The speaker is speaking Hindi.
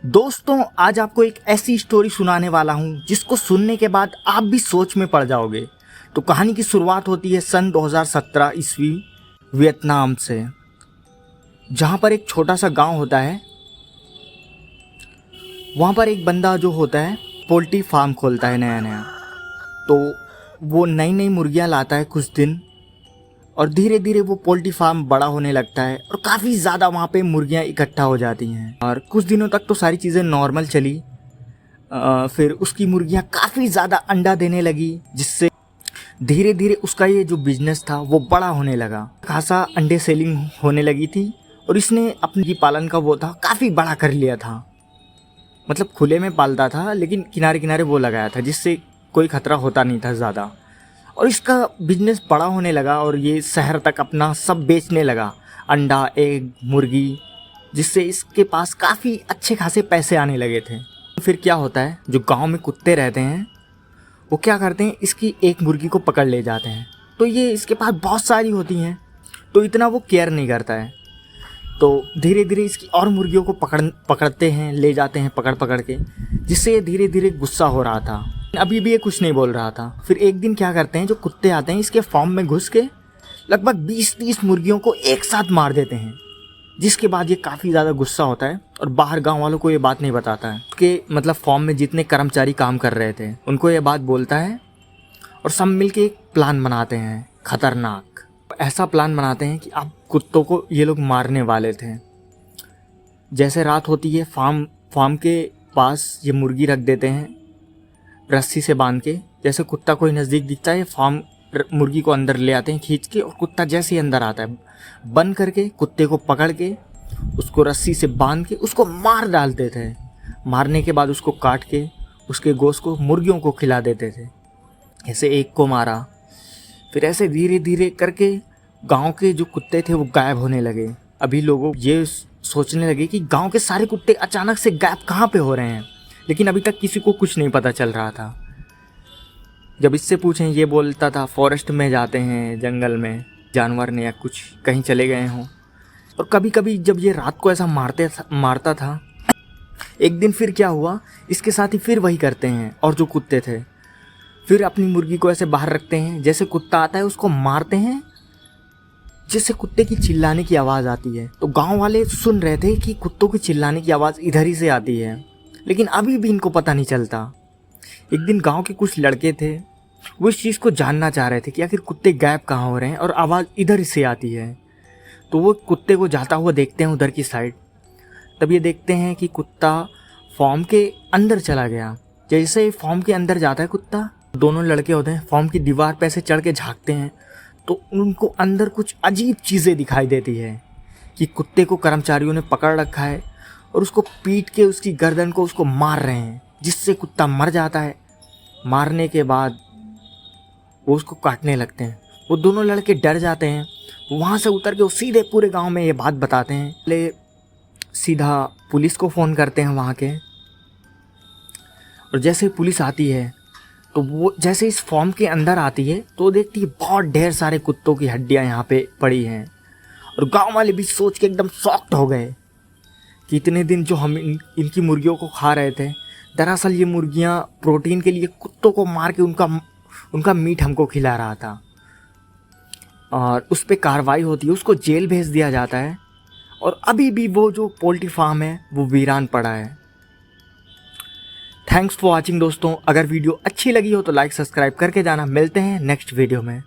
दोस्तों आज आपको एक ऐसी स्टोरी सुनाने वाला हूँ जिसको सुनने के बाद आप भी सोच में पड़ जाओगे। तो कहानी की शुरुआत होती है सन 2017 ईस्वी वियतनाम से, जहाँ पर एक छोटा सा गांव होता है। वहाँ पर एक बंदा जो होता है पोल्ट्री फार्म खोलता है नया नया। तो वो नई नई मुर्गियाँ लाता है कुछ दिन, और धीरे धीरे वो पोल्ट्री फार्म बड़ा होने लगता है और काफ़ी ज़्यादा वहाँ पे मुर्गियाँ इकट्ठा हो जाती हैं। और कुछ दिनों तक तो सारी चीज़ें नॉर्मल चली। फिर उसकी मुर्गियाँ काफ़ी ज़्यादा अंडा देने लगी, जिससे धीरे धीरे उसका ये जो बिजनेस था वो बड़ा होने लगा। खासा अंडे सेलिंग होने लगी थी और इसने अपनी पालन का वो था काफ़ी बड़ा कर लिया था। मतलब खुले में पालता था लेकिन किनारे किनारे वो लगाया था, जिससे कोई ख़तरा होता नहीं था ज़्यादा। और इसका बिजनेस बड़ा होने लगा और ये शहर तक अपना सब बेचने लगा, अंडा, एग, मुर्गी, जिससे इसके पास काफ़ी अच्छे खासे पैसे आने लगे थे। फिर क्या होता है, जो गांव में कुत्ते रहते हैं वो क्या करते हैं, इसकी एक मुर्गी को पकड़ ले जाते हैं। तो ये इसके पास बहुत सारी होती हैं तो इतना वो केयर नहीं करता है। तो धीरे धीरे इसकी और मुर्गियों को पकड़ते हैं, ले जाते हैं पकड़ के, जिससे ये धीरे धीरे गुस्सा हो रहा था। अभी भी ये कुछ नहीं बोल रहा था। फिर एक दिन क्या करते हैं, जो कुत्ते आते हैं इसके फार्म में घुस के लगभग 20-30 मुर्गियों को एक साथ मार देते हैं। जिसके बाद ये काफ़ी ज़्यादा गुस्सा होता है और बाहर गांव वालों को ये बात नहीं बताता है। उसके मतलब फार्म में जितने कर्मचारी काम कर रहे थे उनको ये बात बोलता है और सब मिलके एक प्लान बनाते हैं खतरनाक। ऐसा प्लान बनाते हैं कि अब कुत्तों को ये लोग मारने वाले थे। जैसे रात होती है, फार्म के पास ये मुर्गी रख देते हैं रस्सी से बांध के। जैसे कुत्ता कोई नज़दीक दिखता है, फार्म मुर्गी को अंदर ले आते हैं खींच के, और कुत्ता जैसे ही अंदर आता है बंद करके कुत्ते को पकड़ के उसको रस्सी से बांध के उसको मार डालते थे। मारने के बाद उसको काट के उसके गोश्त को मुर्गियों को खिला देते थे। ऐसे एक को मारा, फिर ऐसे धीरे धीरे करके गांव के जो कुत्ते थे वो गायब होने लगे। अभी लोगों ये सोचने लगे कि गांव के सारे कुत्ते अचानक से गायब कहाँ पे हो रहे हैं, लेकिन अभी तक किसी को कुछ नहीं पता चल रहा था। जब इससे पूछें, ये बोलता था फॉरेस्ट में जाते हैं, जंगल में जानवर ने या कुछ कहीं चले गए हों। और कभी कभी जब ये रात को ऐसा मारता था। एक दिन फिर क्या हुआ, इसके साथ ही फिर वही करते हैं, और जो कुत्ते थे फिर अपनी मुर्गी को ऐसे बाहर रखते हैं। जैसे कुत्ता आता है उसको मारते हैं, जिससे कुत्ते की चिल्लाने की आवाज़ आती है। तो गांव वाले सुन रहे थे कि कुत्तों की चिल्लाने की आवाज़ इधर ही से आती है, लेकिन अभी भी इनको पता नहीं चलता। एक दिन गांव के कुछ लड़के थे, वो इस चीज़ को जानना चाह रहे थे कि आखिर कुत्ते गायब कहाँ हो रहे हैं और आवाज़ इधर से आती है। तो वो कुत्ते को जाता हुआ देखते हैं उधर की साइड। तब ये देखते हैं कि कुत्ता फार्म के अंदर चला गया। जैसे ही फार्म के अंदर जाता है कुत्ता, दोनों लड़के होते हैं फार्म की दीवार पे ऐसे चढ़ के झाँकते हैं, तो उनको अंदर कुछ अजीब चीज़ें दिखाई देती है कि कुत्ते को कर्मचारियों ने पकड़ रखा है और उसको पीट के उसकी गर्दन को उसको मार रहे हैं, जिससे कुत्ता मर जाता है। मारने के बाद वो उसको काटने लगते हैं। वो दोनों लड़के डर जाते हैं। वहाँ से उतर के वो सीधे पूरे गांव में ये बात बताते हैं। पहले सीधा पुलिस को फ़ोन करते हैं वहाँ के, और जैसे पुलिस आती है तो वो जैसे इस फार्म के अंदर आती है तो देखती है बहुत ढेर सारे कुत्तों की हड्डियाँ यहाँ पे पड़ी हैं। और गाँव वाले भी सोच के एकदम शॉक्ड हो गए कि इतने दिन जो हम इनकी मुर्गियों को खा रहे थे, दरअसल ये मुर्गियाँ प्रोटीन के लिए कुत्तों को मार के उनका मीट हमको खिला रहा था। और उस पर कार्रवाई होती है, उसको जेल भेज दिया जाता है। और अभी भी वो जो पोल्ट्री फार्म है वो वीरान पड़ा है। थैंक्स फॉर वॉचिंग दोस्तों। अगर वीडियो अच्छी लगी हो तो लाइक सब्सक्राइब करके जाना। मिलते हैं नेक्स्ट वीडियो में।